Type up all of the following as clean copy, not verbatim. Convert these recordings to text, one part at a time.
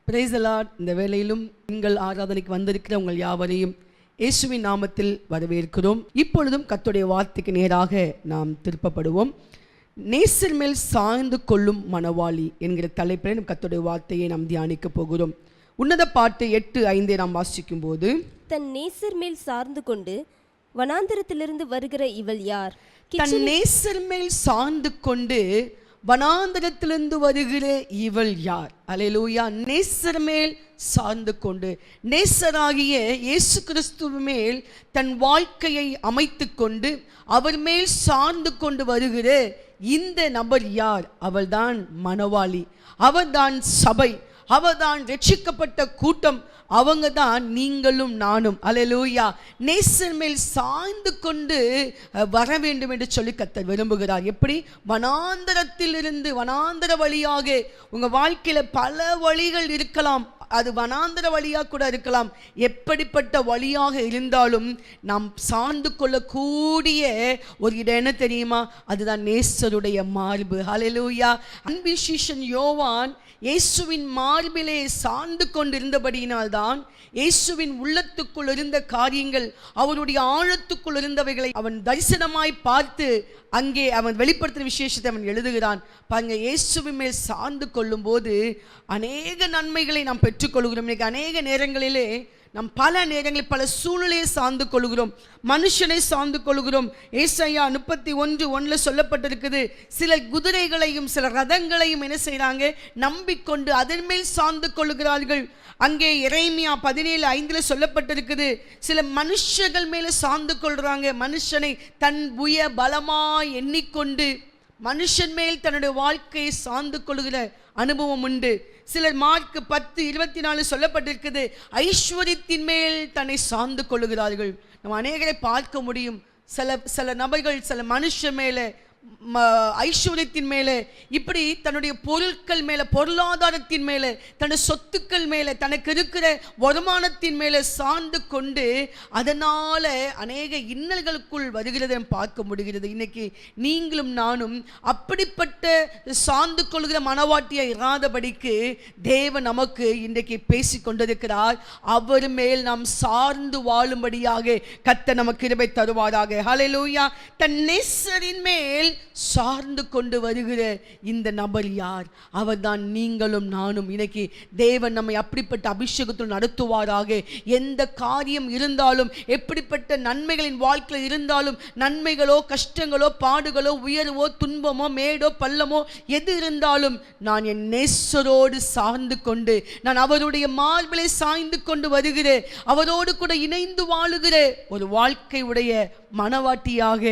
Praise the Lord. இந்த வேளையிலும் எங்கள் ஆராதனைக்கு வந்திருக்கிற உங்கள் யாவரையும் இயேசுவின் நாமத்தில் வரவேற்கிறோம். இப்பொழுதும் கர்த்தருடைய வார்த்தைக்கு நேராக நாம் திருப்பப்படுவோம். நேசர் மேல் சாய்ந்து கொள்ளும் மணவாளி என்கிற தலைப்பில் கர்த்தருடைய வார்த்தையை நாம் தியானிக்க போகிறோம். உன்னத பாட்டு 8:5 நாம் வாசிக்கும் போது, தன் நேசர் மேல் சார்ந்து கொண்டு வனாந்தரத்திலிருந்து வருகிற இவள் யார்? தன் நேசர் மேல் சார்ந்து கொண்டு வனாந்தரத்திலிருந்து வருகிற இவள் யார்? அல்லேலூயா. நேசர் மேல் சார்ந்து கொண்டு, நேசராகிய இயேசு கிறிஸ்துவ மேல் தன் வாழ்க்கையை அமைத்து கொண்டு அவர் மேல் சார்ந்து கொண்டு வருகிற இந்த நபர் யார்? அவள்தான் மணவாளி, அவர்தான் சபை, அவர்தான் ரட்சிக்கப்பட்ட கூட்டம், அவங்க தான் நீங்களும் நானும். அல்லேலூயா. நேசர் மேல் சாய்ந்து கொண்டு வர வேண்டும் என்று சொல்லி கர்த்தர் விரும்புகிறார். எப்படி? வனாந்தரத்திலிருந்து, வனாந்தர வழியாக. உங்க வாழ்க்கையில பல வழிகள் இருக்கலாம், அது வனாந்தர வழியாக கூட இருக்கலாம். எப்படிப்பட்ட வழியாக இருந்தாலும் நாம் சார்ந்து கொள்ளக்கூடிய ஒரு இடம் என்ன தெரியுமா? அதுதான் நேசருடைய மார்பு. ஹல்லேலூயா. அன்பிஷிஷன் யோவான் இயேசுவின் மார்பிலே சார்ந்து கொண்டிருந்தபடியினால்தான் இயேசுவின் உள்ளத்துக்குள் இருந்த காரியங்கள், அவருடைய ஆழத்துக்குள் இருந்தவைகளை அவன் தரிசனமாய் பார்த்து அங்கே அவன் வெளிப்படுத்தின விசேஷத்தை அவன் எழுதுகிறான். பாருங்க, இயேசுவின் மேல் சார்ந்து கொள்ளும் போது அநேக நன்மைகளை நாம் பெற்றுக்கொள்கிறோம். அநேக நேரங்களிலே நாம் பல நேரங்களில் பல சூழ்நிலையை சார்ந்து கொள்கிறோம், மனுஷனை சார்ந்து கொள்கிறோம். ஏசாயா 31:1 சொல்லப்பட்டிருக்குது, சில குதிரைகளையும் சில ரதங்களையும் என்ன செய்கிறாங்க? நம்பிக்கொண்டு அதன் மேல் சார்ந்து கொள்கிறார்கள். அங்கே எரேமியா 17:5 சொல்லப்பட்டிருக்குது, சில மனுஷர்கள் மேலே சார்ந்து கொள்றாங்க. மனுஷனை தன் புய பலமாய் எண்ணிக்கொண்டு மனுஷன் மேல் தன்னுடைய வாழ்க்கையை சார்ந்து கொள்கிற அனுபவம் உண்டு. சிலர் மார்க் 10:24 சொல்லப்பட்டிருக்குது, ஐஸ்வர்யத்தின் மேல் தன்னை சார்ந்து கொள்ளுகிறார்கள். நம்ம அநேகரை பார்க்க முடியும். சில நபர்கள் சில மனுஷன் மேலே, ஐஸ்வர்யத்தின் மேலே, இப்படி தன்னுடைய பொருட்கள் மேலே, பொருளாதாரத்தின் மேலே, தன்னுடைய சொத்துக்கள் மேலே, தனக்கு இருக்கிற வருமானத்தின் மேலே சார்ந்து கொண்டு அதனால அநேக இன்னல்களுக்குள் வருகிறதை பார்க்க முடிகிறது. இன்னைக்கு நீங்களும் நானும் அப்படிப்பட்ட சார்ந்து கொள்கிற மனவாட்டியாக இராதபடிக்கு தேவன் நமக்கு இன்றைக்கு பேசி கொண்டிருக்கிறார். அவர் மேல் நாம் சார்ந்து வாழும்படியாக கர்த்தர் நமக்கு கிருபை தருவாராக. ஹல்லேலூயா. தன் நேசரின் மேல் சார்ந்து கொண்டு வருகிற இந்த நபர் யார்? அவர்தான் நீங்களும் நானும். இன்னைக்கு தேவன் நம்மை அப்படிப்பட்ட அபிஷேகத்தில் நடத்துவாராக. எந்த காரியம் இருந்தாலும், எப்படிப்பட்ட நன்மைகளின் வாழ்க்கையில் இருந்தாலும், நன்மைகளோ கஷ்டங்களோ பாடுகளோ உயர்வோ துன்பமோ மேடோ பள்ளமோ எது இருந்தாலும், நான் என் நேசரோடு சார்ந்து கொண்டு, நான் அவருடைய மார்பிலே சாய்ந்து கொண்டு வருகிற, அவரோடு கூட இணைந்து வாழுகிற ஒரு வாழ்க்கை உடைய மனவாட்டியாக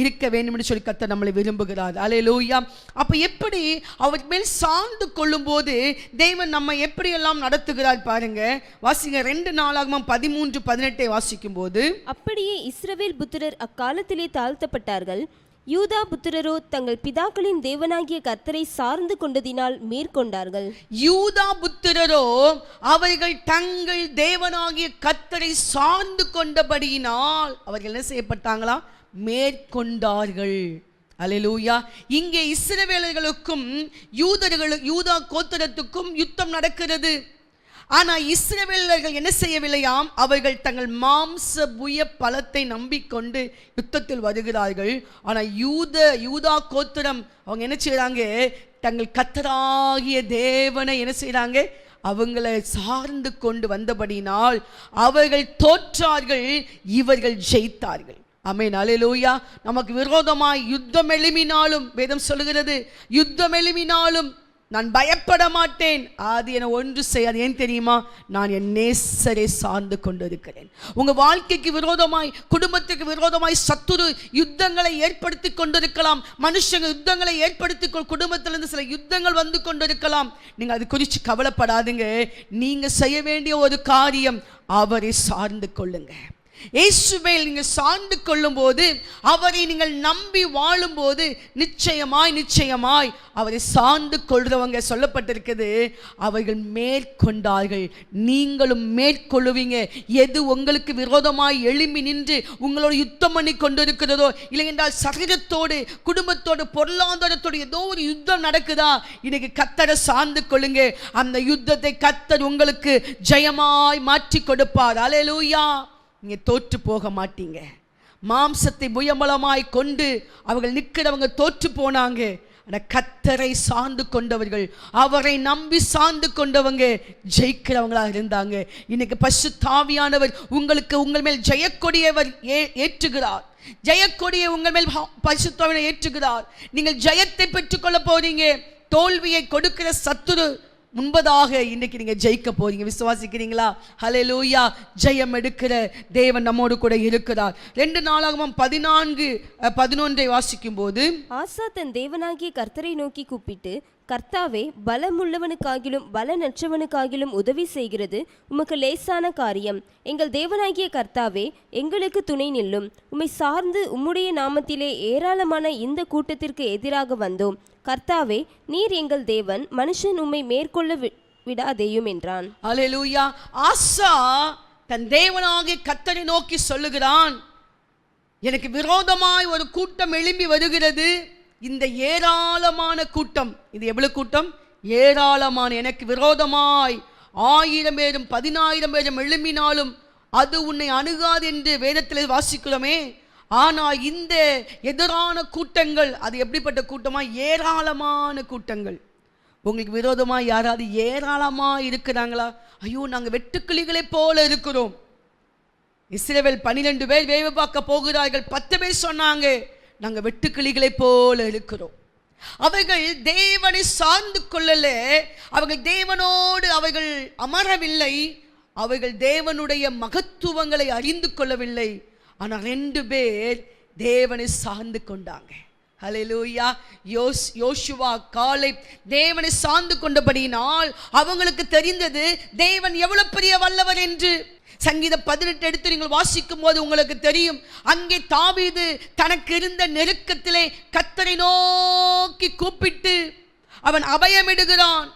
இருக்க வேண்டும் என்று சொல்லி கர்த்தர் நம்மளை விரும்புகிறார். அல்லேலூயா. அப்ப எப்படி அவர் மேல் சார்ந்து கொள்ளும் போது தேவன் நம்ம எப்படி எல்லாம் நடத்துகிறார் பாருங்க. வாசிங்க 2 நாளாகமம் 13:18 வாசிக்கும் போது, அப்படியே இஸ்ரவேல் புத்திரர் அக்காலத்திலே தாழ்த்தப்பட்டார்கள், யூதா புத்திரரோ தங்கள் பிதாக்களின் தேவனாகிய கர்த்தரை சார்ந்து கொண்டதினால் மேற்கொண்டார்கள். யூதா புத்திரரோ அவர்கள் தங்கள் தேவனாகிய கர்த்தரை சார்ந்து கொண்டபடியினால் அவர்கள் என்ன செய்யப்பட்டாங்களா? மேற்கொண்டார்கள். அல்லேலூயா. இங்கே இஸ்ரவேலர்களுக்கும் யூதா கோத்திரத்துக்கும் யுத்தம் நடக்கிறது. ஆனால் இஸ்ரவேலர்கள் என்ன செய்யவில்லையாம்? அவர்கள் தங்கள் மாம்ச புய பலத்தை நம்பிக்கொண்டு யுத்தத்தில் வருகிறார்கள். ஆனால் யூதா கோத்திரம் அவங்க என்ன செய்யறாங்க? தங்கள் கர்த்தராகிய தேவனை என்ன செய்யறாங்க? அவங்களை சார்ந்து கொண்டு வந்தபடினால் அவர்கள் தோற்றார்கள், இவர்கள் ஜெயித்தார்கள். ஆமென். அல்லேலூயா. நமக்கு விரோதமாய் யுத்தம் எழும்பினாலும் வேதம் சொல்லுகிறது, யுத்தம் எழும்பினாலும் நான் பயப்பட மாட்டேன், அது என ஒன்று செய்யாது. ஏன் தெரியுமா? நான் என் நேசரை சார்ந்து கொண்டிருக்கிறேன். உங்க வாழ்க்கைக்கு விரோதமாய், குடும்பத்துக்கு விரோதமாய் சத்துரு யுத்தங்களை ஏற்படுத்தி கொண்டிருக்கலாம். மனுஷங்க யுத்தங்களை ஏற்படுத்தி, குடும்பத்திலிருந்து சில யுத்தங்கள் வந்து கொண்டிருக்கலாம். நீங்க அது குறித்து கவலைப்படாதுங்க. நீங்க செய்ய வேண்டிய ஒரு காரியம், அவரை சார்ந்து கொள்ளுங்க. இயேசுவேல் நீங்கள் சார்ந்து கொள்ளும் போது, அவரை நீங்கள் நம்பி வாழும் போது நிச்சயமாய் அவரை சார்ந்து கொள்றவங்க சொல்லப்பட்டிருக்குது, அவர்கள் மேற்கொண்டார்கள், நீங்களும் மேற்கொள்ளுவீங்க. எது உங்களுக்கு விரோதமாய் எழும்பி நின்று உங்களோட யுத்தம் பண்ணி கொண்டிருக்கிறதோ, இல்லை என்றால் சரீரத்தோடு, குடும்பத்தோடு, பொருளாதாரத்தோடு ஏதோ ஒரு யுத்தம் நடக்குதா, இன்னைக்கு கர்த்தரை சார்ந்து கொள்ளுங்க. அந்த யுத்தத்தை கர்த்தர் உங்களுக்கு ஜெயமாய் மாற்றி கொடுப்பார். அல்லேலூயா. நீங்க தோற்று போக மாட்டீங்க. மாம்சத்தை புயபலமாய் கொண்டு அவர்கள் நிற்கிறவங்க தோற்று போனாங்க. ஆனால் கர்த்தரை சார்ந்து கொண்டவர்கள், அவரை நம்பி சார்ந்து கொண்டவங்க ஜெயிக்கிறவங்களாக இருந்தாங்க. இன்னைக்கு பரிசுத்த ஆவியானவர் உங்களுக்கு உங்கள் மேல் ஜெயக்கொடியவர் ஏற்றுகிறார். ஜெயக்கொடியை உங்கள் மேல் பரிசுத்த ஆவியானவர் ஏற்றுகிறார். நீங்கள் ஜெயத்தை பெற்றுக்கொள்ள போறீங்க. தோல்வியை கொடுக்கிற சத்துரு முன்பதாக இன்னைக்கு நீங்க ஜெயிக்க போறீங்க. விசுவாசிக்கிறீங்களா? ஹல்லேலூயா. ஜெயம் எடுக்கிற தேவன் நம்மோடு கூட இருக்கிறார். 2 நாளாகமம் 14:11 வாசிக்கும் போது, ஆசா தன் தேவனாகிய கர்த்தரை நோக்கி கூப்பிட்டு, கர்த்தாவே, பலமுள்ளவனுக்காகிலும் பலனற்றவனுக்காகிலும் உதவி செய்கிறது உமக்கு லேசான காரியம். எங்கள் தேவனாகிய கர்த்தாவே, எங்களுக்கு துணை நில்லும். உம்மை சார்ந்து உம்முடைய நாமத்திலே ஏராளமான இந்த கூட்டத்திற்கு எதிராக வந்தோம். கர்த்தாவே, நீர் எங்கள் தேவன், மனுஷன் உம்மை மேற்கொள்ள விடாதேயும் என்றான். அல்லேலூயா. ஆசா தன் தேவனாகிய கர்த்தரை நோக்கி சொல்லுகிறான், எனக்கு விரோதமாய் ஒரு கூட்டம் எழும்பி வருகிறது. இந்த ஏராளமான கூட்டம், இது எவ்வளவு கூட்டம்? ஏராளமான, எனக்கு விரோதமாய் 1000 பேரும் 10,000 பேரும் எழும்பினாலும் அது உன்னை அணுகாது என்று வேதத்தில் வாசிக்கிறோமே. ஆனால் இந்த எதிரான கூட்டங்கள், அது எப்படிப்பட்ட கூட்டமா? ஏராளமான கூட்டங்கள். உங்களுக்கு விரோதமாக யாராவது ஏராளமாக இருக்கிறாங்களா? ஐயோ, நாங்கள் வெட்டுக்கிளிகளை போல இருக்கிறோம். இஸ்ரவேல் 12 பேர் வேவு பார்க்க போகிறார்கள். 10 பேர் சொன்னாங்க, நாங்கள் வெட்டுக்கிளிகளை போல இருக்கிறோம். அவர்கள் தேவனை சார்ந்து கொள்ளல, அவர்கள் தேவனோடு அவர்கள் அமரவில்லை, அவர்கள் தேவனுடைய மகத்துவங்களை அறிந்து கொள்ளவில்லை. ஆனால் 2 பேர் தேவனை சார்ந்து கொண்டாங்க. ஹல்லேலூயா. யோசுவா, காலேப் தேவனை சார்ந்து கொண்டபடியினால் அவங்களுக்கு தெரிந்தது தேவன் எவ்வளவு பெரிய வல்லவர் என்று. சங்கீதம் 18 எடுத்து நீங்கள் வாசிக்கும் போது உங்களுக்கு தெரியும், அங்கே தாவீது தனக்கு இருந்த நெருக்கத்திலே கர்த்தரை நோக்கி கூப்பிட்டு அவன் அபயமிடுகிறான்.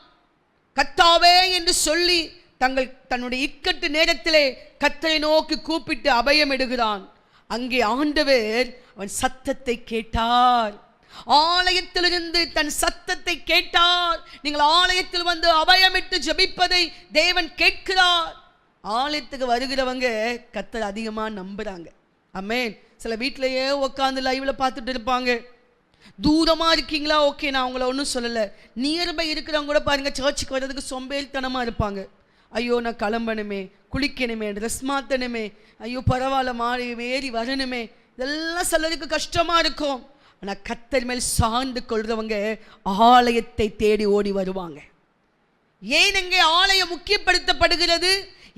கர்த்தாவே என்று சொல்லி தன்னுடைய இக்கட்டு நேரத்திலே கர்த்தரை நோக்கி கூப்பிட்டு அபயமிடுகிறான். அங்கே ஆண்டவர் அவன் சத்தத்தை கேட்டார். ஆலயத்திலிருந்து தன் சத்தத்தை கேட்டார். நீங்கள் ஆலயத்தில் வந்து அபயமிட்டு ஜெபிப்பதை தேவன் கேட்கிறார். ஆலயத்துக்கு வருகிறவங்க கர்த்தர் அதிகமாக நம்புறாங்க. ஆமென். சில வீட்டிலேயே உட்காந்து லைவ்ல பார்த்துட்டு இருப்பாங்க. தூரமாக இருக்கீங்களா? ஓகே, நான் அவங்கள ஒன்றும் சொல்லலை. நியர்பை இருக்கிறவங்க கூட பாருங்க, சர்ச்சுக்கு வர்றதுக்கு சோம்பேறித்தனமாக இருப்பாங்க. ஐயோ, நான் கிளம்பணுமே, குளிக்கணுமே, ட்ரெஸ் மாற்றணுமே, ஐயோ பரவாயில்ல மாறி ஏறி வரணுமே, இதெல்லாம் சிலருக்கு கஷ்டமாக இருக்கும். ஆனால் கர்த்தர் மேல் சார்ந்து கொள்றவங்க ஆலயத்தை தேடி ஓடி வருவாங்க. ஏன் அங்கே ஆலயம் முக்கியப்படுத்தப்படுகிறது?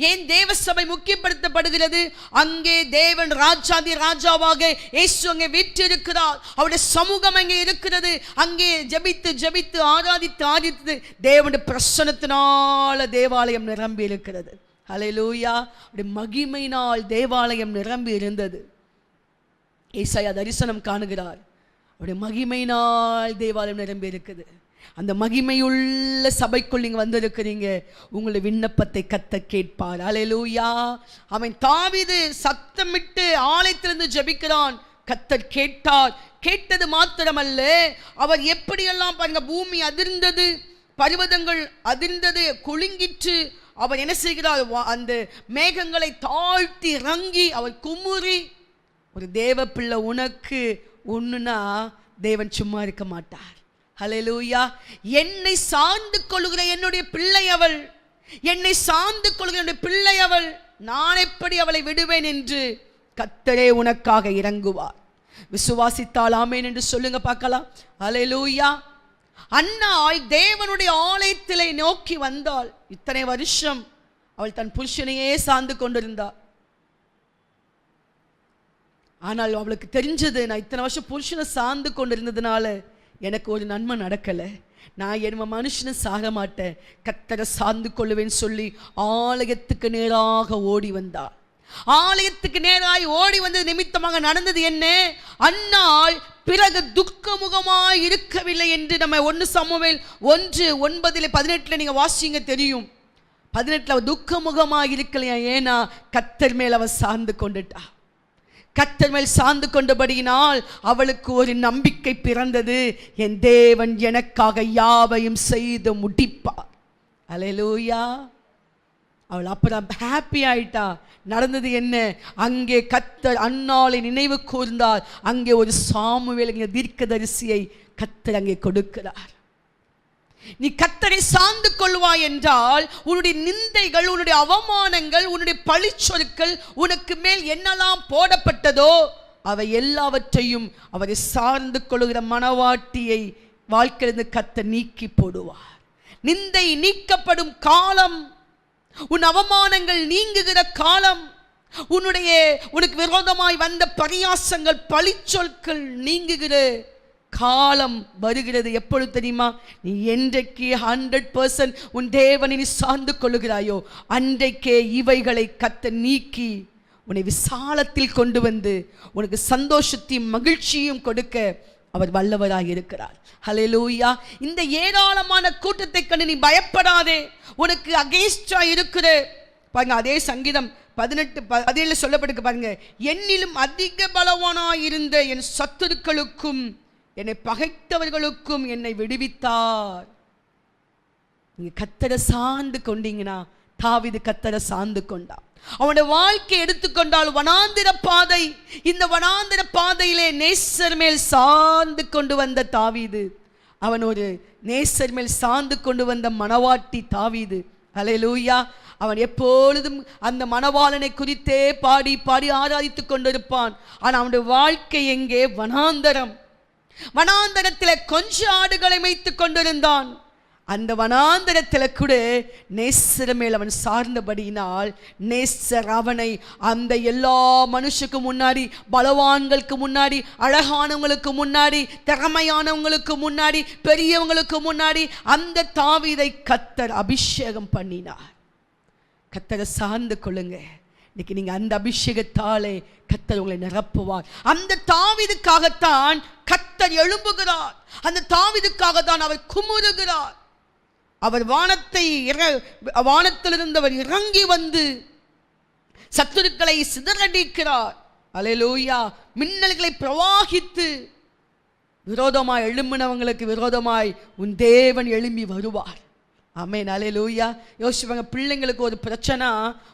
ஏன் தேவ சபை முக்கியப்படுத்தப்படுகிறது? அங்கே தேவன் ராஜாதி ராஜாவாக இயேசு அங்கே வீற்றிருக்கிறார். அவருடைய சமூகம் அங்கே இருக்கிறது. அங்கே ஜெபித்து ஜெபித்து ஆராதித்து ஆராதித்து தேவனுடைய பிரசன்னத்தினால தேவாலயம் நிரம்பி இருக்கிறது. ஹல்லேலூயா. அவருடைய மகிமையினால் தேவாலயம் நிரம்பி இருந்தது. ஏசாயா தரிசனம் காணுகிறார். அவருடைய மகிமையினால் தேவாலயம் நிரம்பி இருக்குது. அந்த மகிமையுள்ள சபைக்குள் நீங்க வந்திருக்கிறீங்க. உங்களுடைய விண்ணப்பத்தை கர்த்தர் கேட்பார். அல்லேலூயா. அவன் தாவீது சத்தமிட்டு ஆலயத்திலிருந்து ஜெபிக்கிறான். கர்த்தர் கேட்டார். கேட்டது மாத்திரமல்ல, அவர் எப்படியெல்லாம் பாருங்க, பூமி அதிர்ந்தது, பர்வதங்கள் அதிர்ந்தது, குலுங்கிற்று. அவர் என்ன செய்கிறார்? அந்த மேகங்களை தாழ்த்தி இறங்கி அவர் குமுறி, ஒரு தேவ பிள்ளை உனக்கு ஒண்ணுனா தேவன் சும்மா இருக்க மாட்டார். ஹல்லேலூயா. என்னை சார்ந்து கொள்கிற என்னுடைய பிள்ளை அவள், என்னை சார்ந்து கொள்கிற என்னுடைய பிள்ளை அவள், நான் எப்படி அவளை விடுவேன் என்று கர்த்தரே உனக்காக இறங்குவார். விசுவாசித்தால் ஆமென் என்று சொல்லுங்க பார்க்கலாம். ஹல்லேலூயா. அன்னாள் தேவனுடைய ஆலயத்திலே நோக்கி வந்தாள். இத்தனை வருஷம் அவள் தன் புருஷனையே சார்ந்து கொண்டிருந்தாள். ஆனால் அவளுக்கு தெரிஞ்சது, நான் இத்தனை வருஷம் புருஷனை சார்ந்து கொண்டிருந்ததுனால எனக்கு ஒரு நன்மை நடக்கலை, நான் என் மனுஷனை சாக மாட்டேன், கர்த்தரை சார்ந்து கொள்ளுவேன்னு சொல்லி ஆலயத்துக்கு நேராக ஓடி வந்தாள். ஆலயத்துக்கு நேராய் ஓடி வந்தது நிமித்தமாக நடந்தது என்ன? அன்னாள் பிறகு துக்கமுகமாய் இருக்கவில்லை என்று நம்ம 1 சாமுவேல் 1:9-18 நீங்க வாசிங்க தெரியும். 18 துக்கமுகமாக இருக்கலையா? ஏன்னா கர்த்தர் மேல் அவ சார்ந்து கொண்டுட்டா. கர்த்தர் மேல் சார்ந்து கொண்டபடியினால் அவளுக்கு ஒரு நம்பிக்கை பிறந்தது, என் தேவன் எனக்காக யாவையும் செய்து முடிப்பார். அல்லேலூயா. அவள் அப்புறம் ஹாப்பி ஆயிட்டா. நடந்தது என்ன? அங்கே கர்த்தர் அன்னாளை நினைவு கூர்ந்தார். அங்கே ஒரு சாமுவேல் தீர்க்கதரிசியை கர்த்தர் அங்கே கொடுக்கிறார். நீ கர்த்தரை சார்ந்து கொள்வாய் என்றால் உன்னுடைய நிந்தைகள், உன்னுடைய அவமானங்கள், உன்னுடைய பழிச்சொற்கள், உனக்கு மேல் என்னெல்லாம் போடப்பட்டதோ அவை எல்லாவற்றையும் அவரை சார்ந்து கொள்ளுகிற மனவாட்டியை வாழ்க்கையிலிருந்து கர்த்தர் நீக்கி போடுவார். நிந்தை நீக்கப்படும் காலம், உன் அவமானங்கள் நீங்குகிற காலம், உனக்கு விரோதமாய் வந்த பரியாசங்கள், பழிச்சொற்கள் நீங்குகிற காலம் வருகிறது. எப்பொழுது தெரியுமா? நீ என்றைக்கு 100% உன் தேவனை நீ சார்ந்து கொள்ளுகிறாயோ அன்றைக்கே இவைகளை கர்த்தர் நீக்கி உன்னை விசாலத்தில் கொண்டு வந்து உனக்கு சந்தோஷத்தையும் மகிழ்ச்சியும் கொடுக்க அவர் வல்லவராய் இருக்கிறார். ஹல்லேலூயா. இந்த ஏராளமான கூட்டத்தை கண்டு நீ பயப்படாதே. உனக்கு அகைன்ஸ்டா இருக்கிற பாருங்க, அதே சங்கீதம் 18:17 சொல்லப்பட்டிருக்கு பாருங்க, என்னிலும் அதிக பலவானாயிருந்த என் சத்துருக்களுக்கும் என்னை பகைத்தவர்களுக்கும் என்னை விடுவித்தார். நீங்க கர்த்தரை சார்ந்து கொண்டீங்கன்னா, தாவீது கர்த்தரை சார்ந்து கொண்டான். அவனுடைய வாழ்க்கை எடுத்துக்கொண்டால் வனாந்திர பாதை, இந்த வனாந்திர பாதையிலே நேசர் மேல் சார்ந்து கொண்டு வந்த தாவீது, அவன் ஒரு நேசர் மேல் சார்ந்து கொண்டு வந்த மணவாட்டி தாவீது. அல்லேலூயா. அவன் எப்பொழுதும் அந்த மணவாளனை குறித்தே பாடி பாடி ஆராதித்துக் கொண்டிருப்பான். ஆனால் அவனுடைய வாழ்க்கை எங்கே? வனாந்தரம். வனாந்தரத்தில் கொஞ்ச ஆடுகளை மேய்த்துக் கொண்டிருந்தான். அந்த வனாந்தரத்தில் கூட நேசர் மேல் அவன் சார்ந்தபடியினால் நேசர் அவனை அந்த எல்லா மனுஷனுக்கு முன்னாடி, பலவான்களுக்கு முன்னாடி, அழகானவங்களுக்கு முன்னாடி, திறமையானவங்களுக்கு முன்னாடி, பெரியவங்களுக்கு முன்னாடி அந்த தாவீதை கர்த்தர் அபிஷேகம் பண்ணினார். கர்த்தரை சார்ந்து கொள்ளுங்க. இன்னைக்கு நீங்க அந்த அபிஷேகத்தாலே கர்த்தர் உங்களை நிரப்புவார். அந்த தாவீதுக்காகத்தான் கர்த்தர் எழும்புகிறார். அந்த தாவீதுக்காகத்தான் அவர் குமுறுகிறார். அவர் வானத்திலிருந்து அவர் இறங்கி வந்து சத்துருக்களை சிதறடிக்கிறார். அல்லேலூயா. மின்னல்களை பிரவாகித்து விரோதமாய் எழும்பினவங்களுக்கு விரோதமாய் உன் தேவன் எழும்பி வருவார். ஆமென். அல்லேலூயா. யோசிப்பாங்க, பிள்ளைங்களுக்கு ஒரு பிரச்சனை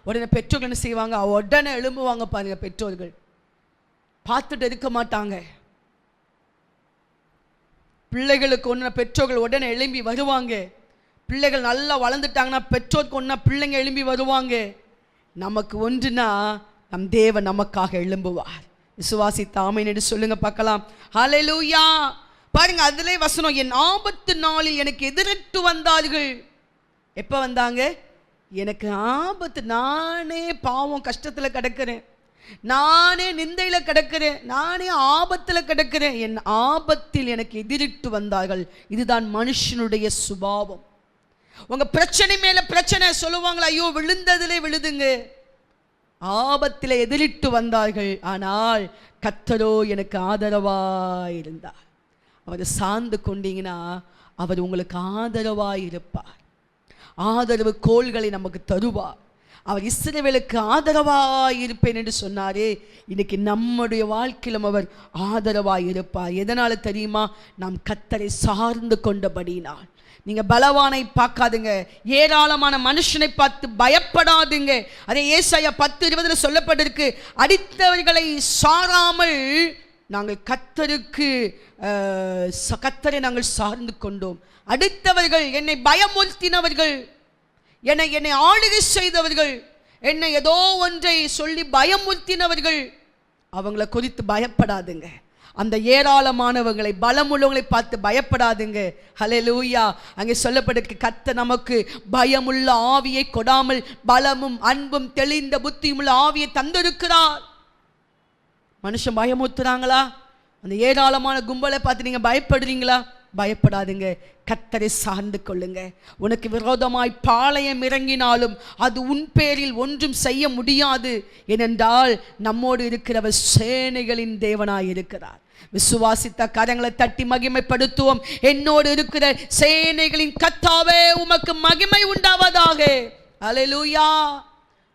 உடனே பெற்றோர்கள் என்ன செய்வாங்க? உடனே எழும்புவாங்க பாருங்க. பெற்றோர்கள் பார்த்துட்டு இருக்க மாட்டாங்க. பிள்ளைகளுக்கு ஒன்று பெற்றோர்கள் உடனே எழும்பி வருவாங்க. பிள்ளைகள் நல்லா வளர்ந்துட்டாங்கன்னா பெற்றோருக்கு ஒன்றா பிள்ளைங்க எழும்பி வருவாங்க. நமக்கு ஒன்றுனா நம் தேவன் நமக்காக எழும்புவார். விசுவாசித்த ஆமென் என்று சொல்லுங்க பார்க்கலாம். ஹல்லேலூயா. பாருங்க, அதிலே வசனம், என் ஆபத்து நாளில் எனக்கு எதிரிட்டு வந்தார்கள். எப்போ வந்தாங்க? எனக்கு ஆபத்து, நானே பாவம் கஷ்டத்தில் கிடக்கிறேன், நானே நிந்தையில் கிடக்கிறேன், நானே ஆபத்தில் கிடக்கிறேன், என் ஆபத்தில் எனக்கு எதிரிட்டு வந்தார்கள். இதுதான் மனுஷனுடைய சுபாவம். உங்க பிரச்சனை மேல பிரச்சனை சொல்லுவாங்களா? ஐயோ விழுந்ததிலே விழுதுங்க. ஆபத்தில் எதிரிட்டு வந்தார்கள், ஆனால் கர்த்தரோ எனக்கு ஆதரவாய் இருந்தார். அவரை சார்ந்து கொண்டீங்கன்னா அவர் உங்களுக்கு ஆதரவாய் இருப்பார். ஆதரவு கோள்களை நமக்கு தருவார். அவர் இஸ்ரவேலுக்கு ஆதரவாய் இருப்பேன் என்று சொன்னாரே, இன்னைக்கு நம்முடைய வாழ்க்கையிலும் அவர் ஆதரவாய் இருப்பார். எதனால தெரியுமா? நாம் கர்த்தரை சார்ந்து கொண்டபடியினால். நீங்க பலவானை பார்க்காதுங்க, ஏராளமான மனுஷனை பார்த்து பயப்படாதுங்க. அதே ஏசாயா 10:20 சொல்லப்பட்டிருக்கு, அடித்தவர்களை சாராமல் நாங்கள் கர்த்தரை நாங்கள் சார்ந்து கொண்டோம். அடுத்தவர்கள், என்னை பயமுறுத்தினவர்கள், என்னை ஆளுகை செய்தவர்கள், என்னை ஏதோ ஒன்றை சொல்லி பயமுறுத்தினவர்கள், அவங்கள குறித்து பயப்படாதுங்க. அந்த ஏராளமானவங்களை, பலமுள்ளவங்களை பார்த்து பயப்படாதுங்க. ஹல்லேலூயா. அங்கே சொல்லப்பட்டிருக்கு, கர்த்தர் நமக்கு பயமுள்ள ஆவியை கொடாமல் பலமும் அன்பும் தெளிந்த புத்தியும் உள்ள ஆவியை தந்திருக்கிறார். மனுஷன் பயமுறுத்துறாங்களா? அந்த ஏராளமான கும்பலை பார்த்து நீங்க பயப்படுறீங்களா? பயப்படாதுங்க, கர்த்தரை சார்ந்து கொள்ளுங்க. உனக்கு விரோதமாய் பாளையம் இறங்கினாலும் அது உன் பேரில் ஒன்றும் செய்ய முடியாது. ஏனென்றால் நம்மோடு இருக்கிறவர் சேனைகளின் தேவனாய் இருக்கிறார். விசுவாசித்த கரங்களை தட்டி மகிமைப்படுத்துவோம். என்னோடு இருக்கிற சேனைகளின் கர்த்தாவே உமக்கு மகிமை உண்டாவதாக. அல்லேலூயா.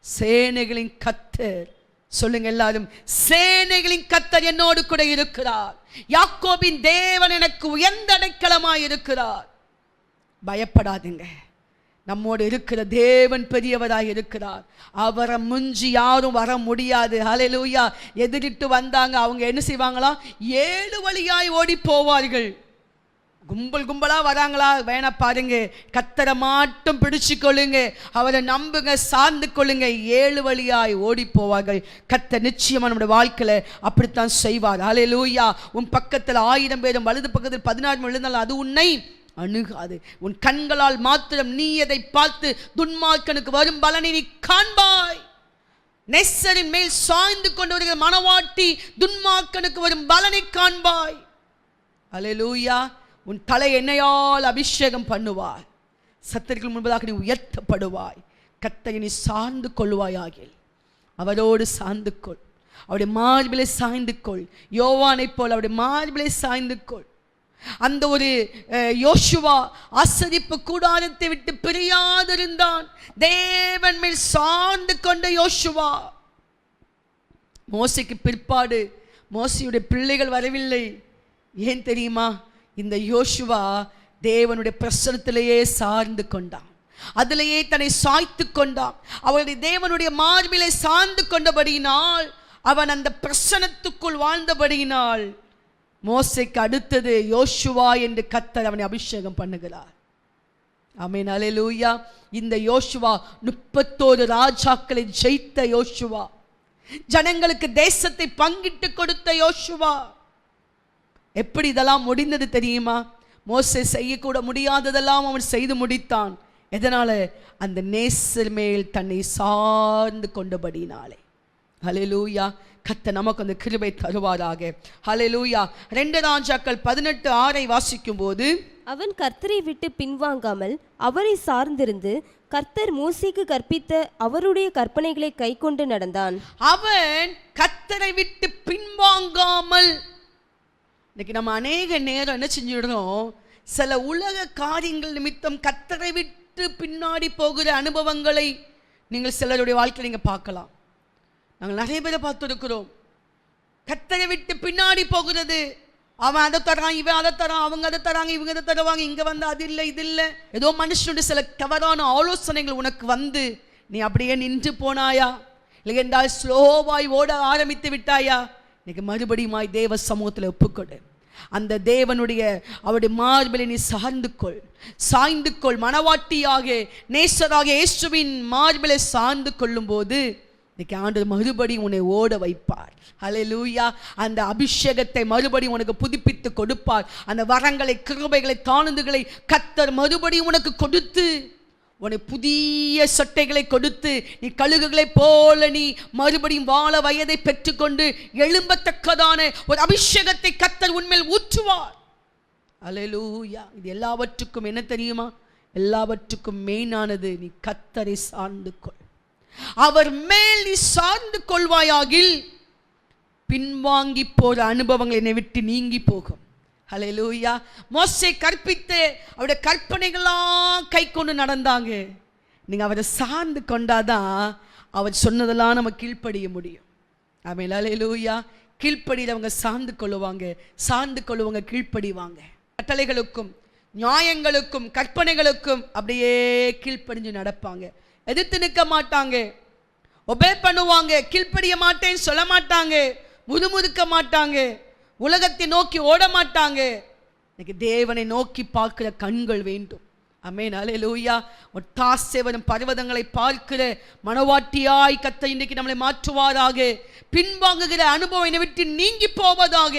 சேனைகளின் கர்த்தர் சொல்லுங்க எல்லாரும், சேனைகளின் கர்த்தர் என்னோடு கூட இருக்கிறார். யாக்கோபின் தேவன் எனக்கு உயர்ந்த அடைக்கலமாய் இருக்கிறார். பயப்படாதுங்க, நம்மோடு இருக்கிற தேவன் பெரியவராய் இருக்கிறார். அவரை முஞ்சி யாரும் வர முடியாது. ஹல்லேலூயா. எதிரிட்டு வந்தாங்க, அவங்க என்ன செய்வாங்களா? 7 வழியாய் ஓடி போவார்கள். கும்பல் கும்பலா வராங்களா? வேணா பாருங்க, கர்த்தரை மட்டும் பிடிச்சு கொள்ளுங்க, அவரை நம்புங்க, சார்ந்து கொள்ளுங்க. 7 வழியாய் ஓடி போவார்கள். கர்த்தர் நிச்சயமா நம்முடைய வாழ்க்கையில அப்படித்தான் செய்வார். ஹல்லேலூயா. உன் பக்கத்தில் 1000 பேரும் வலது பக்கத்தில் 16 விழுந்தாலும் அது உன்னை அணுகாது. உன் கண்களால் மாத்திரம் நீ எதை பார்த்து துன்மார்க்கனுக்கு வரும் பலனை நீ காண்பாய். நெசரின் மேல் சாய்ந்து கொண்டு வருகிற மனவாட்டி துன்மார்க்கனுக்கு வரும் பலனை காண்பாய். அல்லேலூயா. உன் தலை எண்ணெயால் அபிஷேகம் பண்ணுவாய். சத்துருக்கள் முன்பதாக நீ உயர்த்தப்படுவாய். கர்த்தரை நீ சார்ந்து கொள்வாயாகில் அவரோடு சார்ந்து கொள். அவருடைய மார்பிலை சாய்ந்து கொள். யோவானை போல் அவருடைய மார்பிலை சாய்ந்து கொள். அந்த ஒரு யோசுவா ஆசரிப்பு கூடாரத்தை விட்டு பிரியாதிருந்தான். தேவன் மேல் சார்ந்து கொண்ட யோசுவா. மோசேக்கு பிற்பாடு மோசேயுடைய பிள்ளைகள் வரவில்லை. ஏன் தெரியுமா? இந்த யோசுவா தேவனுடைய பிரசன்னத்திலேயே சார்ந்து கொண்டான். அதிலேயே தன்னை சாய்த்து கொண்டான். அவருடைய தேவனுடைய மார்பிலை சார்ந்து கொண்டபடியினால், அவன் அந்த பிரசன்னத்துக்குள் வாழ்ந்தபடியினால், மோசேக்கு அடுத்தது யோசுவா என்று கர்த்தர் அவனை அபிஷேகம் பண்ணுகிறார். ஆமென். அல்லேலூயா. இந்த யோசுவா 31 ராஜாக்களை ஜெயித்த யோசுவா, ஜனங்களுக்கு தேசத்தை பங்கிட்டு கொடுத்த யோசுவா. எப்படி இதெல்லாம் முடிந்தது தெரியுமா? மோசே செய்யக்கூட முடியாததெல்லாம் அவன் செய்து முடித்தான். எதனால? அந்த நேசர் மேல் தன்னை சார்ந்து கொண்டபடினாலே. ஹல்லேலூயா. கர்த்தர் நமக்கு அந்த கிருபை தருவாராக. ஹல்லேலூயா. 2 ராஜாக்கள் 18:6 வாசிக்கும் போது, அவன் கர்த்தரை விட்டு பின்வாங்காமல் அவரை சார்ந்திருந்து கர்த்தர் மோசேக்கு கற்பித்த அவருடைய கற்பனைகளை கைக்கொண்டு நடந்தான். அவன் கர்த்தரை விட்டு பின்வாங்காமல். இன்னைக்கு நம்ம அநேக நேரம் என்ன செஞ்சிடுறோம்? சில உலக காரியங்கள் நிமித்தம் கர்த்தரை விட்டு பின்னாடி போகிற அனுபவங்களை நீங்கள் சிலருடைய வாழ்க்கையில் நீங்கள் பார்க்கலாம். நாங்கள் நிறைய பேரை பார்த்துருக்கிறோம். கர்த்தரை விட்டு பின்னாடி போகிறது. அவன் அதை தரான், இவன் அதை தரான், அவங்க அதை தராங்க, இவங்க அதை தருவாங்க, இங்கே வந்து அது இல்லை இது இல்லை, ஏதோ மனுஷனுடைய சில தவறான ஆலோசனைகள் உனக்கு வந்து நீ அப்படியே நின்று போனாயா? இல்லை என்றால் ஸ்லோவாய் ஓட ஆரம்பித்து விட்டாயா? இன்னைக்கு மறுபடியுமாய் தேவ சமூகத்தில் ஒப்புக்கொடு. அந்த தேவனுடைய அவருடைய மார்பிலை நீ சாய்ந்து கொள். மனவாட்டியாக நேசராக இயேசுவின் மார்பிலை சார்ந்து கொள்ளும் போது இன்னைக்கு ஆண்டவர் மறுபடியும் உன்னை ஓட வைப்பார். ஹல்லேலூயா. அந்த அபிஷேகத்தை மறுபடியும் உனக்கு புதுப்பித்து கொடுப்பார். அந்த வரங்களை, கிருபைகளை, தாளந்துகளை கர்த்தர் மறுபடியும் உனக்கு கொடுத்து, உனக்கு புதிய சட்டைகளை கொடுத்து, நீ கழுகுகளை போல நீ மறுபடியும் வாழ வயதை பெற்றுக்கொண்டு எழும்பத்தக்கதான ஒரு அபிஷேகத்தை கர்த்தர் உன்மேல் ஊற்றுவார். அல்லேலூயா. இது எல்லாவற்றுக்கும் என்ன தெரியுமா? எல்லாவற்றுக்கும் மெயினானது, நீ கர்த்தரை சார்ந்து கொள். அவர் மேல் நீ சார்ந்து கொள்வாயாகில் பின்வாங்கி போற அனுபவங்கள் என்னை விட்டு நீங்கி போகும். ஹல்லேலூயா. மோசே கற்பித்து அவருடைய கற்பனைகளாம் கை கொண்டு நடந்தாங்க. நீங்க அவரை சார்ந்து கொண்டாதான் அவர் சொன்னதெல்லாம் நம்ம கீழ்ப்படிய முடியும். ஆமென். ஹல்லேலூயா. கீழ்ப்படிறவங்க சார்ந்து கொள்ளுவாங்க, கீழ்ப்படிவாங்க. கட்டளைகளுக்கும் நியாயங்களுக்கும் கற்பனைகளுக்கும் அப்படியே கீழ்ப்படிஞ்சு நடப்பாங்க. எதிர்த்து நிற்க மாட்டாங்க, ஒபே பண்ணுவாங்க. கீழ்ப்படிய மாட்டேன்னு சொல்ல மாட்டாங்க, முதுமுதுக்க மாட்டாங்க, உலகத்தை நோக்கி ஓட மாட்டாங்க. இன்னைக்கு தேவனை நோக்கி பார்க்கிற கண்கள் வேண்டும். ஆமென். அல்லேலூயா. ஒட்டாசை வரும் பர்வதங்களை பார்க்கிற மனவாட்டியாய் கர்த்தர் இன்றைக்கு நம்மளை மாற்றுவாராக. பின்வாங்குகிற அனுபவம் என்னை விட்டு நீங்கி போவதாக.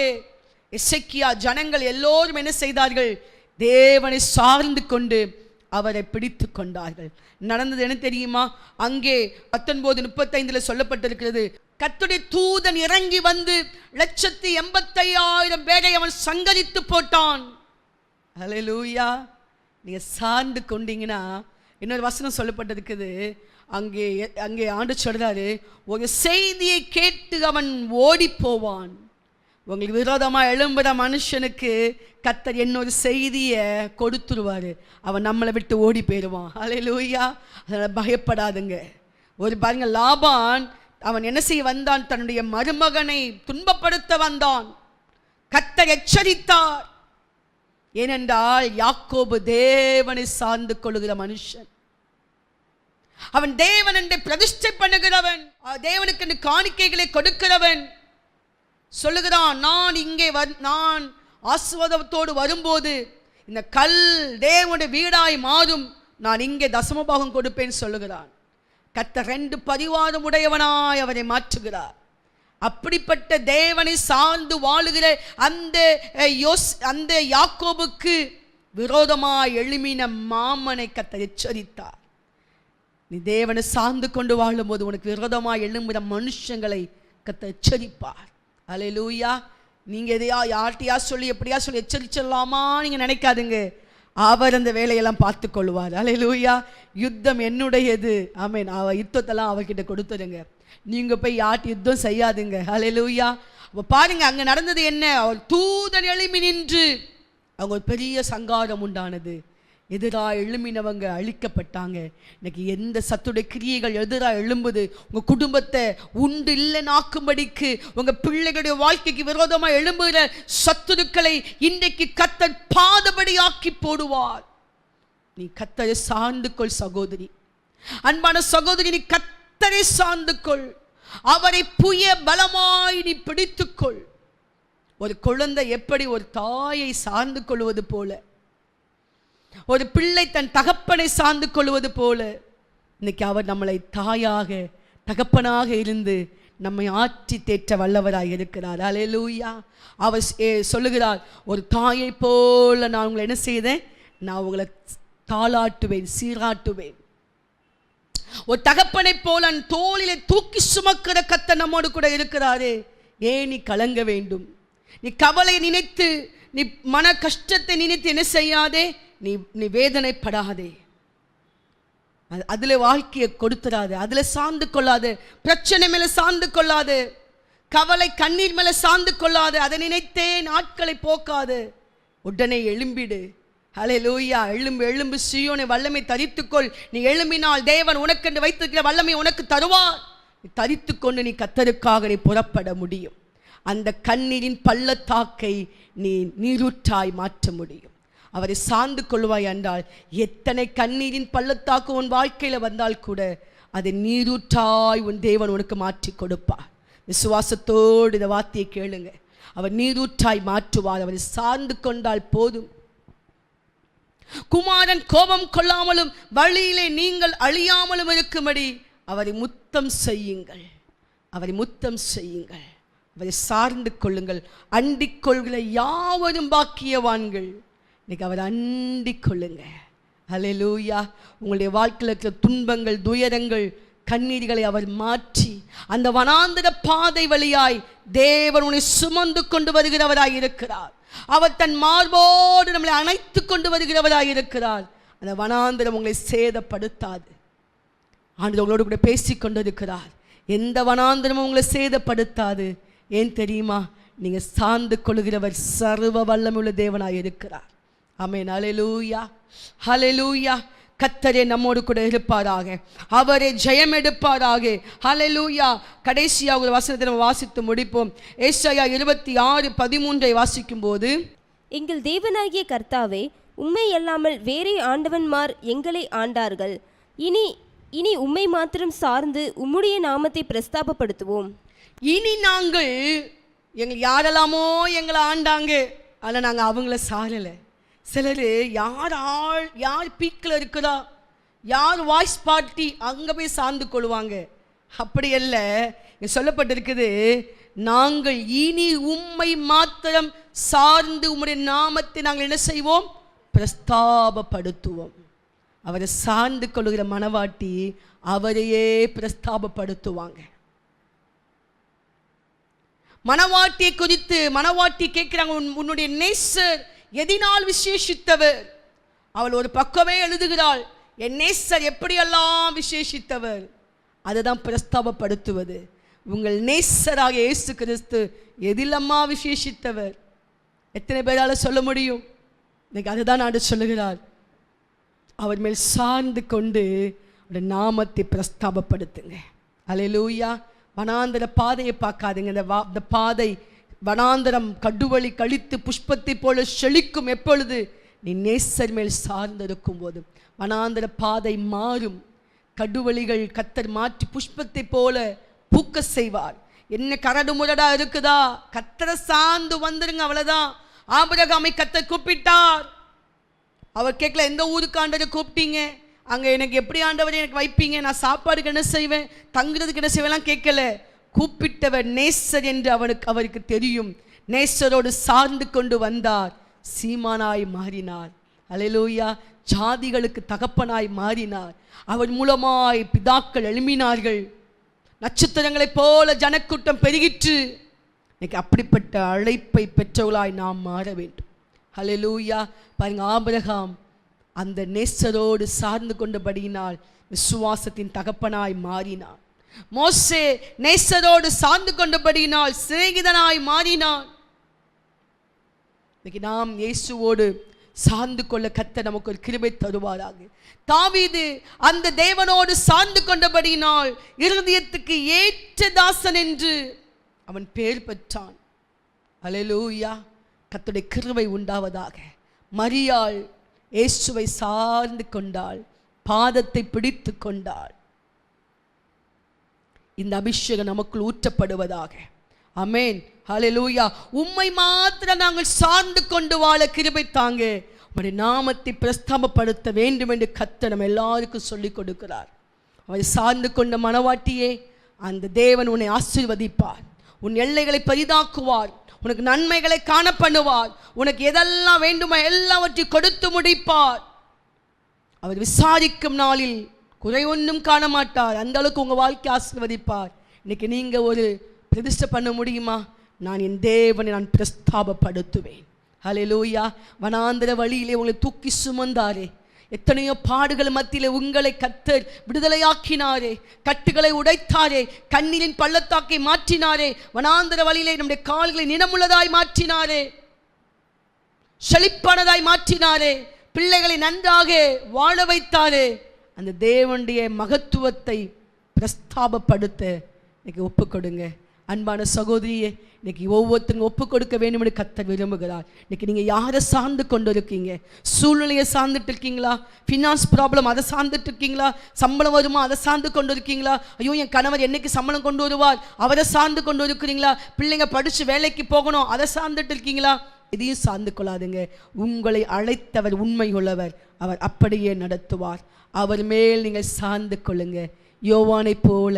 எசேக்கியா ஜனங்கள் எல்லோரும் என்ன செய்தார்கள்? தேவனை சார்ந்து கொண்டு அவரை பிடித்து கொண்டார்கள். நடந்தது என்ன தெரியுமா? அங்கே 19:35 சொல்லப்பட்டிருக்கிறது, கர்த்தருடைய தூதன் இறங்கி வந்து 185,000 பேரை அவன் சங்கரித்து போட்டான். ஹல்லேலூயா. நீங்க சார்ந்து கொண்டீங்கன்னா, இன்னொரு வசனம் சொல்லப்பட்டிருக்குது. அங்கே அங்கே ஆண்டு சொல்றாரு, ஒரு செய்தியை கேட்டு அவன் ஓடி போவான். உங்களுக்கு விரோதமாக எழும்புற மனுஷனுக்கு கர்த்தர் இன்னொரு செய்தியை கொடுத்துருவாரு, அவன் நம்மளை விட்டு ஓடி போயிடுவான். ஹல்லேலூயா. அதனால் பயப்படாதுங்க. ஒரு பாருங்க, லாபான் அவன் என்ன செய்ய வந்தான்? தன்னுடைய மருமகனை துன்பப்படுத்த வந்தான். கர்த்தர் எச்சரித்தார். ஏனென்றால் யாக்கோபு தேவனை சார்ந்து கொள்ளுகிற மனுஷன். அவன் தேவன் என்று பிரதிஷ்டை பண்ணுகிறவன், தேவனுக்கு என்று காணிக்கைகளை கொடுக்கிறவன். சொல்லுகிறான், நான் இங்கே நான் ஆசீர்வாதத்தோடு வரும்போது இந்த கல் தேவனுடைய வீடாய் மாறும், நான் இங்கே தசமபாகம் கொடுப்பேன் சொல்லுகிறான். கர்த்தர் 2 பரிவாரம் உடையவனாய் அவரை மாற்றுகிறார். அப்படிப்பட்ட தேவனை சார்ந்து வாழுகிற அந்த யாக்கோபுக்கு விரோதமாய் எழும்பின மாமனை கர்த்தர் எச்சரித்தார். நீ தேவனை சார்ந்து கொண்டு வாழும்போது உனக்கு விரோதமாய் எழும்புகிற மனுஷங்களை கர்த்தர் எச்சரிப்பார். ஹல்லேலூயா. நீங்க எதையா யார்கிட்டயா சொல்லி எப்படியா சொல்லி எச்சரிச்சிடலாமா நீங்க நினைக்காதுங்க. அவர் அந்த வேலையெல்லாம் பார்த்து கொள்வார். ஹல்லேலூயா. யுத்தம் என்னுடையது. ஆமென். யுத்தத்தெல்லாம் அவர்கிட்ட கொடுத்துருங்க. நீங்க போய் யார்ட்டு யுத்தம் செய்யாதுங்க. ஹல்லேலூயா. அப்போ பாருங்க, அங்க நடந்தது என்ன? அவர் தூதன் எழும்பி நின்று அவங்க ஒரு பெரிய சங்காரம் உண்டானது. எதிராக எழும்பினவங்க அழிக்கப்பட்டாங்க. இன்னைக்கு எந்த சத்துடைய கிரியைகள் எதிராக எழும்புது, உங்கள் குடும்பத்தை உண்டு இல்லைனாக்கும்படிக்கு, உங்கள் பிள்ளைகளுடைய வாழ்க்கைக்கு விரோதமாக எழும்புகிற சத்துருக்களை இன்றைக்கு கர்த்தர் பாதபடி ஆக்கி போடுவார். நீ கர்த்தரை சார்ந்து கொள் சகோதரி, அன்பான சகோதரி. நீ கர்த்தரை சார்ந்து கொள். அவரை புய பலமாய் நீ பிடித்துக்கொள். ஒரு குழந்தை எப்படி ஒரு தாயை சார்ந்து கொள்வது போல, ஒரு பிள்ளை தன் தகப்பனை சார்ந்து கொள்வது போல, இன்னைக்கு அவர் நம்மளை தாயாக தகப்பனாக இருந்து நம்மை ஆற்றி தேற்ற வல்லவராக இருக்கிறார். ஹல்லேலூயா. அவர் சொல்லுகிறார், ஒரு தாயை போல நான் உங்களை என்ன செய்தேன்? நான் உங்களை தாளாட்டுவேன், சீராட்டுவேன். ஒரு தகப்பனை போல தோளிலே தூக்கி சுமக்கிற கர்த்தர் நம்மோடு கூட இருக்கிறாரே. ஏன் நீ கலங்க வேண்டும்? நீ கவலை நினைத்து, நீ மன கஷ்டத்தை நினைத்து என்ன செய்யாதே? நீ வேதனைப்படாதே. அதுல வாழ்க்கையை கொடுத்துடாது, அதுல சார்ந்து கொள்ளாது, பிரச்சனை மேல சார்ந்து கொள்ளாது, கவலை கண்ணீர் மேல சார்ந்து கொள்ளாது, அதை நினைத்தே நாட்களை போக்காது. உடனே எழும்பிடு. ஹல்லேலூயா. எழும்பு சீயோனை வல்லமை தரித்துக்கொள். நீ எழும்பினால் தேவன் உனக்கென்று வைத்திருக்கிற வல்லமை உனக்கு தருவார். நீ தரித்துக்கொண்டு நீ கர்த்தருக்காக நீ புறப்பட முடியும். அந்த கண்ணீரின் பள்ளத்தாக்கை நீ நீரூற்றாய் மாற்ற முடியும். அவரை சார்ந்து கொள்வாய் என்றால் எத்தனை கண்ணீரின் பள்ளத்தாக்கு உன் வாழ்க்கையில வந்தால் கூட அதை நீரூற்றாய் உன் தேவன் உனக்கு மாற்றி கொடுப்பார். விசுவாசத்தோடு இந்த வார்த்தையை கேளுங்க. அவர் நீரூற்றாய் மாற்றுவார். அவரை சார்ந்து கொண்டால் போதும். குமாரன் கோபம் கொள்ளாமலும் வழியிலே நீங்கள் அழியாமலும் இருக்கும்படி அவரை முத்தம் செய்யுங்கள். அவரை முத்தம் செய்யுங்கள். அவரை சார்ந்து கொள்ளுங்கள். அண்டிக் கொள்கிற யாவரும் பாக்கியவான்கள். இன்னைக்கு அவரை அண்டிக் கொள்ளுங்க. ஹல்லேலூயா. உங்களுடைய வாழ்க்கையில் இருக்கிற துன்பங்கள், துயரங்கள், கண்ணீர்களை அவர் மாற்றி அந்த வனாந்தர பாதை வழியாய் தேவன் உன்னை சுமந்து கொண்டு வருகிறவராய் இருக்கிறார். அவர் தன் மார்போடு நம்மளை அணைத்து கொண்டு வருகிறவராய் இருக்கிறார். அந்த வனாந்தரம் உங்களை சேதப்படுத்தாது. ஆண்டவர் உங்களோடு கூட பேசிக் கொண்டிருக்கிறார். எந்த வனாந்தரமும் உங்களை சேதப்படுத்தாது. ஏன் தெரியுமா? நீங்க சார்ந்து கொள்கிறவர் சர்வ வல்லமையுள்ள தேவனாய் இருக்கிறார். ஆமென். ஹல்லேலூயா. ஹல்லேலூயா. கர்த்தரே நம்மோடு கூட இருப்பாராக. அவரே ஜெயம் எடுப்பாராக. ஹல்லேலூயா. கடைசியாக ஒரு வசனத்தை நம்ம வாசித்து முடிப்போம். ஏசாயா 26:13 வாசிக்கும் போது, எங்கள் தேவனாகிய கர்த்தாவே, உம்மை அல்லாமல் வேறே ஆண்டவன்மார் எங்களை ஆண்டார்கள். இனி உம்மை மாத்திரம் சார்ந்து உம்முடைய நாமத்தை பிரஸ்தாபப்படுத்துவோம். இனி நாங்கள் எங்கள் யாரெல்லாமோ எங்களை ஆண்டாங்க, ஆனால் நாங்கள் அவங்கள சாரலை. சிலர் யார் பீக்கில் இருக்குதா, யார் வாய்ஸ் பார்ட்டி அங்கே போய் சார்ந்து கொள்வாங்க. அப்படி அல்ல. இங்கே சொல்லப்பட்டிருக்குது, நாங்கள் இனி உம்மை மாத்திரம் சார்ந்து உம்முடைய நாமத்தை நாங்கள் என்ன செய்வோம்? பிரஸ்தாபப்படுத்துவோம். அவரை சார்ந்து கொள்ளுகிற மனவாட்டி அவரையே பிரஸ்தாபப்படுத்துவாங்க. மனவாட்டியை குறித்து மனவாட்டி கேட்கிறாங்க, உன்னுடைய நேசர் எதினால் விசேஷித்தவர்? அவள் ஒரு பக்கமே எழுதுகிறாள், என் நேசர் எப்படியெல்லாம் விசேஷித்தவர். அதுதான் பிரஸ்தாபப்படுத்துவது. உங்கள் நேசராக இயேசு கிறிஸ்து எதிலம்மா விசேஷித்தவர்? எத்தனை பேரால சொல்ல முடியும்? இன்னைக்கு அதுதான் ஆண்டு சொல்லுகிறார். அவர் மேல் சார்ந்து கொண்டு அவருடைய நாமத்தை பிரஸ்தாபப்படுத்துங்க. அல்லேலூயா. வனாந்தர பாதையை பார்க்காதுங்க. இந்த பாதை வனாந்தரம் கடுவழி கழித்து புஷ்பத்தை போல செழிக்கும் எப்பொழுது? நீ நேசர் மேல் சார்ந்திருக்கும் போது. வனாந்தர பாதை மாறும், கடுவழிகள் கத்தர் மாற்றி புஷ்பத்தை போல பூக்க செய்வார். என்ன கரடு முரடா இருக்குதா? கத்தரை சார்ந்து வந்துருங்க, அவ்வளவுதான். ஆபிரகாமை கத்தர் கூப்பிட்டார். அவர் கேட்கல, எந்த ஊருக்கு ஆண்டவரை கூப்பிட்டீங்க, அங்கே எனக்கு எப்படி ஆண்டவரை எனக்கு வைப்பீங்க, நான் சாப்பாடுக்கு என்ன செய்வேன், தங்குறதுக்கு என்ன செய்வேன் கேட்கல. கூப்பிட்டவர் நேசர் என்று அவருக்கு தெரியும். நேசரோடு சார்ந்து கொண்டு வந்தார். சீமானாய் மாறினார். அல்லேலூயா. ஜாதிகளுக்கு தகப்பனாய் மாறினார். அவர் மூலமாய் பிதாக்கள் எழும்பினார்கள். நட்சத்திரங்களைப் போல ஜனக்கூட்டம் பெருகிற்று. இன்னைக்கு அப்படிப்பட்ட அழைப்பை பெற்றவர்களாய் நாம் மாற வேண்டும். அல்லேலூயா. பாருங்க, ஆபிரகாம் அந்த நேசரோடு சார்ந்து கொண்டபடியினால் விசுவாசத்தின் தகப்பனாய் மாறினார். மோசே நேசரோடு சார்ந்து கொண்டபடியினால் சிநேகிதனாய் மாறினான். இன்னைக்கு நாம் இயேசுவோடு சார்ந்து கொள்ள கர்த்தர் நமக்கு ஒரு கிருபை தருவாராக. தாவீது அந்த தேவனோடு சார்ந்து கொண்டபடியினால் இருதயத்துக்கு ஏற்ற தாசன் என்று அவன் பெயர் பெற்றான். அல்லேலூயா. கர்த்தருடைய கிருபை உண்டாவதாக. மரியாள் இயேசுவை சார்ந்து கொண்டாள், பாதத்தை பிடித்து கொண்டாள். இந்த அபிஷேகம் நமக்குள் ஊற்றப்படுவதாக. ஆமென். ஹல்லேலூயா. உம்மை மாத்திரம் நாங்கள் சார்ந்து கொண்டு வாழ கிருபை தாங்க. உம்முடைய நாமத்தை பிரஸ்தாபப்படுத்த வேண்டும் என்று கர்த்தர் நம்ம எல்லாருக்கும் சொல்லிக் கொடுக்கிறார். அவரை சார்ந்து கொண்ட மனவாட்டியே, அந்த தேவன் உன்னை ஆசீர்வதிப்பார், உன் எல்லைகளை பெரிதாக்குவார், உனக்கு நன்மைகளை காண பண்ணுவார், உனக்கு எதெல்லாம் வேண்டுமோ எல்லாவற்றையும் கொடுத்து முடிப்பார். அவர் விசாரிக்கும் நாளில் குறை ஒன்றும் காண மாட்டார். அந்த அளவுக்கு உங்கள் வாழ்க்கை ஆசீர்வதிப்பார். இன்னைக்கு நீங்கள் ஒரு பிரதிஷ்டை பண்ண முடியுமா? நான் என் தேவனை நான் பிரஸ்தாபப்படுத்துவேன். ஹல்லேலூயா. வனாந்தர வழியிலே உங்களை தூக்கி சுமந்தாரே, எத்தனையோ பாடுகள் மத்தியிலே உங்களை கர்த்தர் விடுதலையாக்கினாரே, கட்டுகளை உடைத்தாரே, கண்ணீரின் பள்ளத்தாக்கை மாற்றினாரே, வனாந்தர வழியிலே நம்முடைய கால்களை நினமுள்ளதாய் மாற்றினாரே, செழிப்பானதாய் மாற்றினாரே, பிள்ளைகளை நன்றாக வாழ வைத்தாரே. அந்த தேவனுடைய மகத்துவத்தை பிரஸ்தாபப்படுத்த இன்னைக்கு ஒப்புக் கொடுங்க. அன்பான சகோதரியே, இன்னைக்கு ஒவ்வொருத்தரும் ஒப்பு கொடுக்க வேண்டும் என்று கர்த்தர் விரும்புகிறார். இன்னைக்கு நீங்கள் யாரை சார்ந்து கொண்டு இருக்கீங்க? சூழ்நிலையை சார்ந்துட்டு இருக்கீங்களா? ஃபினான்ஸ் ப்ராப்ளம் அதை சார்ந்துட்டு இருக்கீங்களா? சம்பளம் வருமா அதை சார்ந்து கொண்டு இருக்கீங்களா? ஐயோ என் கணவர் என்னைக்கு சம்பளம் கொண்டு வருவார் அவரை சார்ந்து கொண்டு இருக்கிறீங்களா? பிள்ளைங்க படித்து வேலைக்கு போகணும் அதை சார்ந்துட்டு இருக்கீங்களா? இதையும் சார்ந்து கொள்ளாதுங்க. உங்களை அழைத்தவர் உண்மை உள்ளவர், அவர் அப்படியே நடத்துவார். அவர் மேல் நீங்கள் சார்ந்து கொள்ளுங்க. யோவானை போல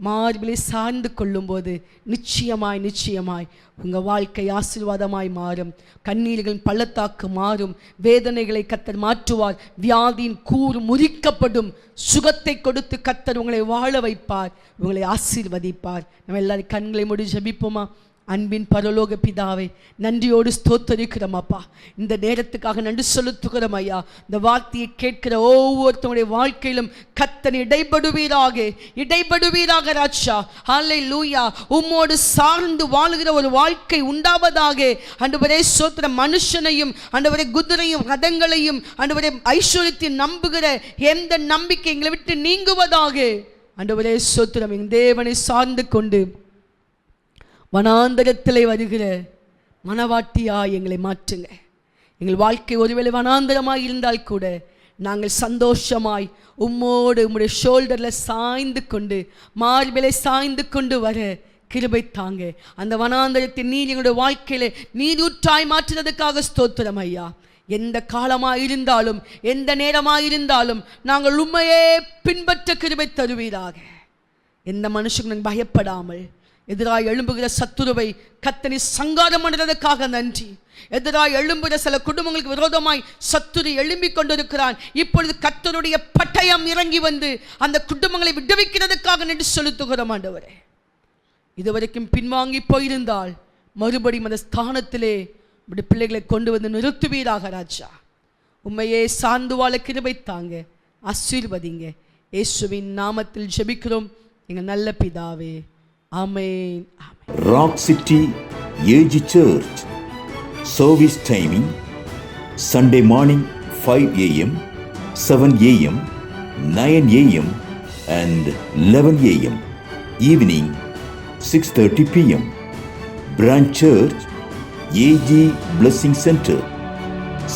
மார்பிலை சார்ந்து கொள்ளும்போது நிச்சயமாய் நிச்சயமாய் உங்கள் வாழ்க்கை ஆசீர்வாதமாய் மாறும். கண்ணீர்களின் பள்ளத்தாக்கு மாறும். வேதனைகளை கர்த்தர் மாற்றுவார். வியாதியின் கூறு முறிக்கப்படும். சுகத்தை கொடுத்து கர்த்தர் உங்களை வாழ வைப்பார், உங்களை ஆசீர்வதிப்பார். நம்ம எல்லாரும் கண்களை மூடி ஜெபிப்போமா? அன்பின் பரலோக பிதாவே, நன்றியோடு ஸ்தோத்தரிக்கிறோம் அப்பா. இந்த நேரத்துக்காக நன்றி செலுத்துகிறோம் ஐயா. இந்த வார்த்தையை கேட்கிற ஒவ்வொருத்தருடைய வாழ்க்கையிலும் கர்த்தர் இடைபடுவீராக ராஜா. ஹல்லேலூயா. உம்மோடு சார்ந்து வாழுகிற ஒரு வாழ்க்கை உண்டாவதாக. ஆண்டவரே ஸ்தோத்திரம். மனுஷனையும் ஆண்டவரே குதிரையும் ரதங்களையும் ஆண்டவரே ஐஸ்வர்யத்தையும் நம்புகிற எந்த நம்பிக்கை எங்களை விட்டு நீங்குவதாக. ஆண்டவரே ஸ்தோத்திரம். என் தேவனை சார்ந்து கொண்டு வனாந்தரத்திலே வருகிற மனவாட்டியாய் எங்களை மாற்றுங்க. எங்கள் வாழ்க்கை ஒருவேளை வனாந்தரமாய் இருந்தால் கூட நாங்கள் சந்தோஷமாய் உம்மோடு உம்முடைய ஷோல்டரில் சாய்ந்து கொண்டு மார்பிலை சாய்ந்து கொண்டு வர கிருபை தாங்க. அந்த வனாந்தரத்தை நீர் எங்களுடைய வாழ்க்கையில நீரூற்றாய் மாற்றுறதுக்காக ஸ்தோத்திரம் ஐயா. எந்த காலமாக இருந்தாலும் எந்த நேரமாக இருந்தாலும் நாங்கள் உண்மையே பின்பற்ற கிருபை தருவீராக. எந்த மனுஷனும் பயப்படாமல் எதிராய் எழும்புகிற சத்துருவை கர்த்தர் சங்காரம் பண்ணுறதுக்காக நன்றி. எதிராய் எழும்புகிற சில குடும்பங்களுக்கு விரோதமாய் சத்துரு எழும்பிக் கொண்டிருக்கிறான். இப்பொழுது கர்த்தருடைய பட்டயம் இறங்கி வந்து அந்த குடும்பங்களை விடுவிக்கிறதுக்காக நன்றி செலுத்துகிறோம் ஆண்டவரே. இதுவரைக்கும் பின்வாங்கி போயிருந்தால் மறுபடியும் அந்த ஸ்தானத்திலே இப்படி பிள்ளைகளை கொண்டு வந்து நிறுத்துவீராக ராஜா. உம்மையே சார்ந்து வாழ கிருபை தாங்க, ஆசீர்வதிங்க. இயேசுவின் நாமத்தில் ஜெபிக்கிறோம் எங்கள் நல்ல பிதாவே, ஆமென். Rock city AG church service timing Sunday morning 5 a.m., 7 a.m., 9 a.m. and 11 a.m. Evening 6:30 p.m. Branch Church AG Blessing Center.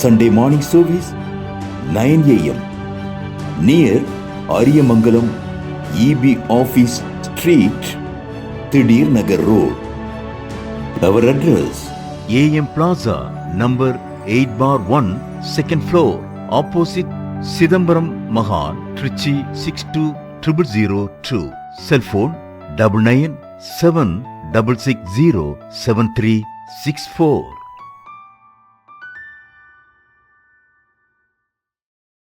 Sunday morning service 9 a.m. near Ariyamangalam EB Office Street, Thidir Nagar Road. Our address AM Plaza, number 8/1, second floor, opposite Sidambaram Mahan, Trichy 620002. Cell phone 9976607364.